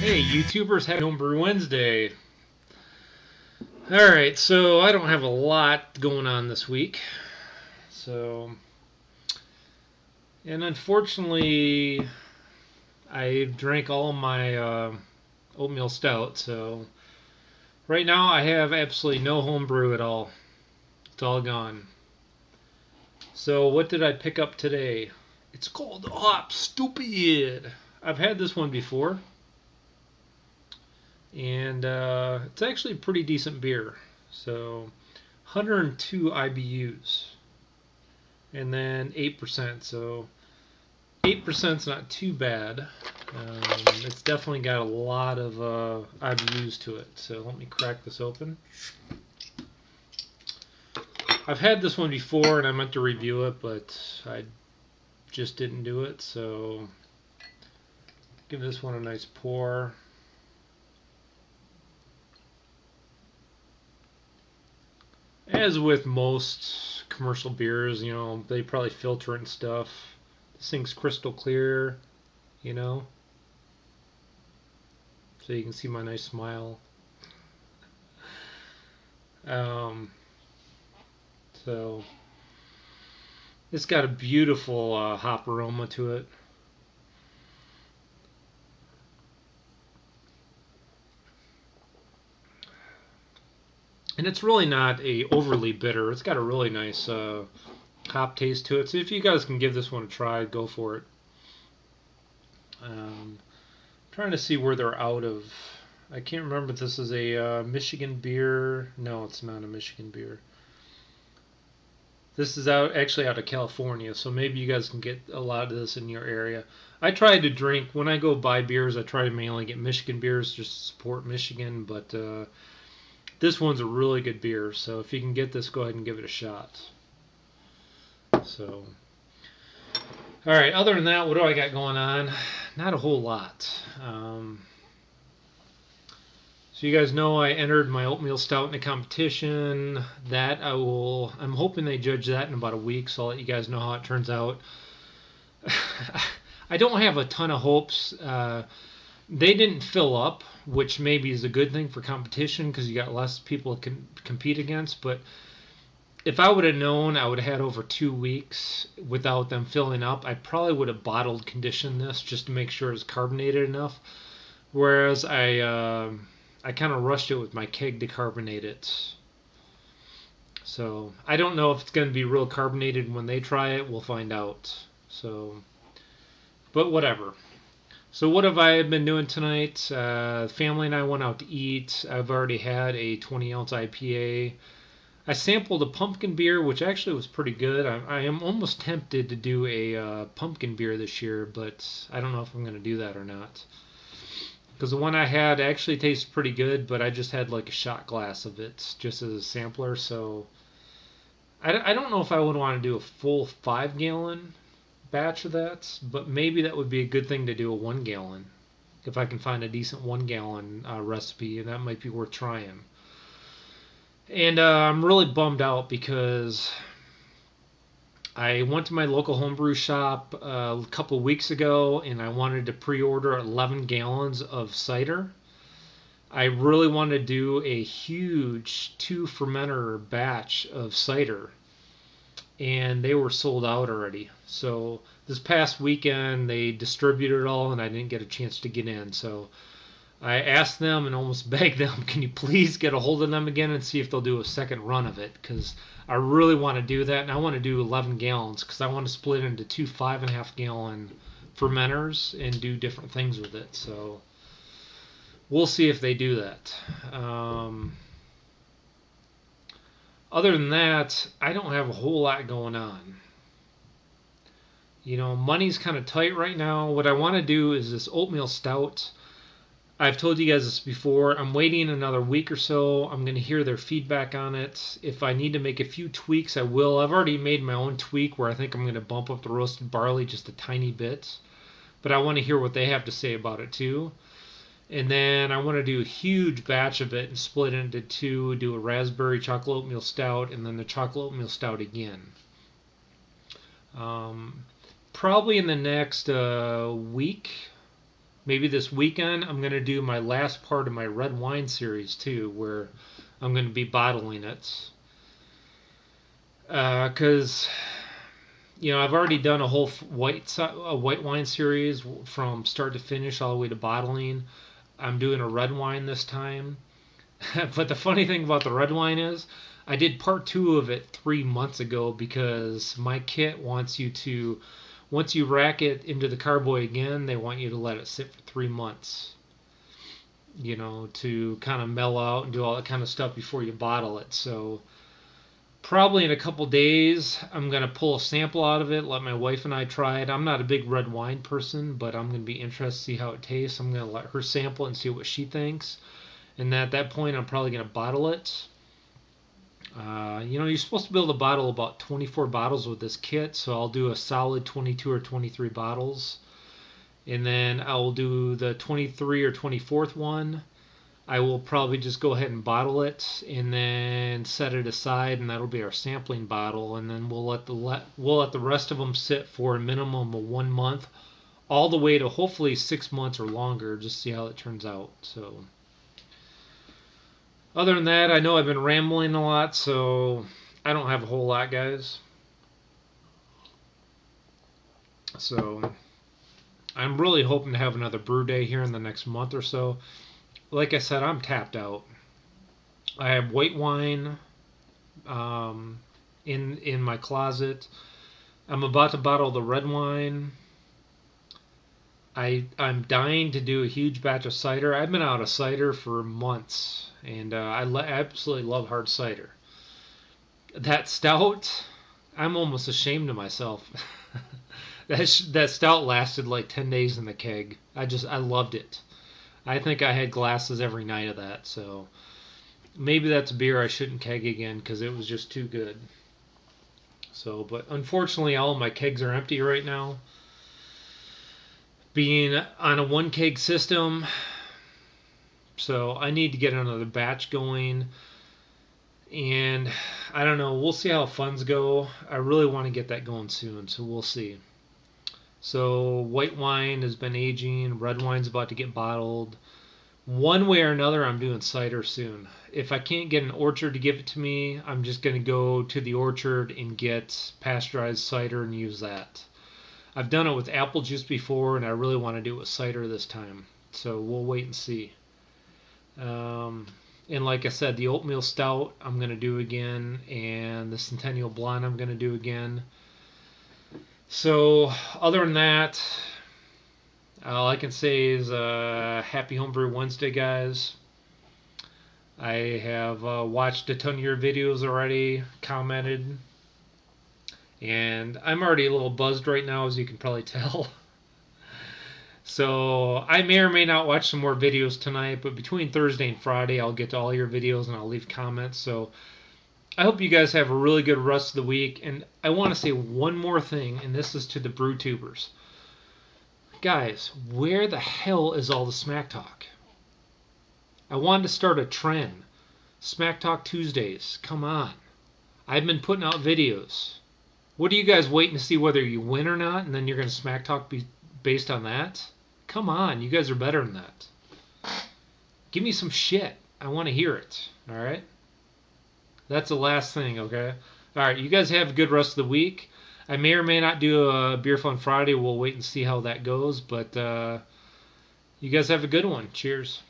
Hey, YouTubers, happy Homebrew Wednesday. Alright, so I don't have a lot going on this week. And unfortunately, I drank all my oatmeal stout, so right now I have absolutely no homebrew at all. It's all gone. So, what did I pick up today? It's called Hop Stupid. I've had this one before, and it's actually a pretty decent beer. So, 102 IBUs, and then 8%. So 8% is not too bad. It's definitely got a lot of IBUs to it. So let me crack this open. I've had this one before, and I meant to review it, but I just didn't do it. So give this one a nice pour. As with most commercial beers, they probably filter it and stuff. This thing's crystal clear, you know. So you can see my nice smile. Um, so it's got a beautiful hop aroma to it. And it's really not a overly bitter. It's got a really nice hop taste to it. So if you guys can give this one a try, go for it. Trying to see where they're out of. I can't remember if this is a Michigan beer. No, it's not a Michigan beer. This is actually out of California, so maybe you guys can get a lot of this in your area. I try to drink, when I go buy beers, I try to mainly get Michigan beers just to support Michigan, but this one's a really good beer, so if you can get this, go ahead and give it a shot. So, all right, other than that, what do I got going on? Not a whole lot. So you guys know I entered my oatmeal stout in a competition. I'm hoping they judge that in about a week, so I'll let you guys know how it turns out. I don't have a ton of hopes. They didn't fill up, which maybe is a good thing for competition because you got less people to compete against. But if I would have known I would have had over 2 weeks without them filling up, I probably would have bottled conditioned this just to make sure it's carbonated enough. Whereas I kind of rushed it with my keg to carbonate it. So I don't know if it's going to be real carbonated when they try it. We'll find out. So, but whatever. So what have I been doing tonight? Family and I went out to eat. I've already had a 20-ounce IPA. I sampled a pumpkin beer, which actually was pretty good. I am almost tempted to do a pumpkin beer this year, but I don't know if I'm going to do that or not. Because the one I had actually tastes pretty good, but I just had like a shot glass of it just as a sampler. So I don't know if I would want to do a full 5-gallon batch of that, but maybe that would be a good thing to do a 1-gallon. If I can find a decent 1-gallon recipe, and that might be worth trying. And I'm really bummed out because I went to my local homebrew shop a couple of weeks ago and I wanted to pre-order 11 gallons of cider. I really wanted to do a huge 2-fermenter batch of cider, and they were sold out already. So this past weekend they distributed it all and I didn't get a chance to get in. So I asked them and almost begged them, can you please get a hold of them again and see if they'll do a second run of it? Because I really want to do that, and I want to do 11 gallons because I want to split it into 2 5.5-gallon fermenters and do different things with it. So we'll see if they do that. Other than that, I don't have a whole lot going on. Money's kind of tight right now. What I want to do is this oatmeal stout. I've told you guys this before. I'm waiting another week or so. I'm going to hear their feedback on it. If I need to make a few tweaks, I will. I've already made my own tweak where I think I'm going to bump up the roasted barley just a tiny bit. But I want to hear what they have to say about it too. And then I want to do a huge batch of it and split it into two, do a raspberry chocolate oatmeal stout, and then the chocolate oatmeal stout again. Probably in the next week, maybe this weekend I'm going to do my last part of my red wine series too, where I'm going to be bottling it. Because I've already done a whole white wine series from start to finish, all the way to bottling. I'm doing a red wine this time. But the funny thing about the red wine is, I did part two of it 3 months ago because my kit wants you to, once you rack it into the carboy again, they want you to let it sit for 3 months, to kind of mellow out and do all that kind of stuff before you bottle it. So probably in a couple days, I'm going to pull a sample out of it, let my wife and I try it. I'm not a big red wine person, but I'm going to be interested to see how it tastes. I'm going to let her sample it and see what she thinks. And at that point, I'm probably going to bottle it. You're supposed to be able to bottle about 24 bottles with this kit, so I'll do a solid 22 or 23 bottles. And then I'll do the 23 or 24th one. I will probably just go ahead and bottle it and then set it aside, and that'll be our sampling bottle. And then we'll let the rest of them sit for a minimum of 1 month, all the way to hopefully 6 months or longer, just see how it turns out. So other than that, I know I've been rambling a lot, so I don't have a whole lot, guys. So I'm really hoping to have another brew day here in the next month or so. Like I said, I'm tapped out. I have white wine in my closet. I'm about to bottle the red wine. I'm dying to do a huge batch of cider. I've been out of cider for months, and I absolutely love hard cider. That stout, I'm almost ashamed of myself. That stout lasted like 10 days in the keg. I loved it. I think I had glasses every night of that, so maybe that's a beer I shouldn't keg again because it was just too good. So, but unfortunately, all of my kegs are empty right now. Being on a one keg system, so I need to get another batch going. And I don't know, we'll see how funds go. I really want to get that going soon, so we'll see. So white wine has been aging, red wine's about to get bottled. One way or another, I'm doing cider soon. If I can't get an orchard to give it to me, I'm just going to go to the orchard and get pasteurized cider and use that. I've done it with apple juice before, and I really want to do it with cider this time. So we'll wait and see. And like I said, the oatmeal stout I'm going to do again, and the Centennial Blonde I'm going to do again. So other than that, all I can say is happy Homebrew Wednesday, guys. I have watched a ton of your videos already, commented, and I'm already a little buzzed right now, as you can probably tell. So I may or may not watch some more videos tonight, but between Thursday and Friday, I'll get to all your videos and I'll leave comments. So I hope you guys have a really good rest of the week. And I want to say one more thing, and this is to the brew tubers. Guys, where the hell is all the smack talk? I wanted to start a trend. Smack Talk Tuesdays. Come on. I've been putting out videos. What are you guys waiting to see whether you win or not, and then you're going to smack talk based on that? Come on, you guys are better than that. Give me some shit. I want to hear it. All right? That's the last thing, okay? All right, you guys have a good rest of the week. I may or may not do a Beer Fun Friday. We'll wait and see how that goes, but you guys have a good one. Cheers.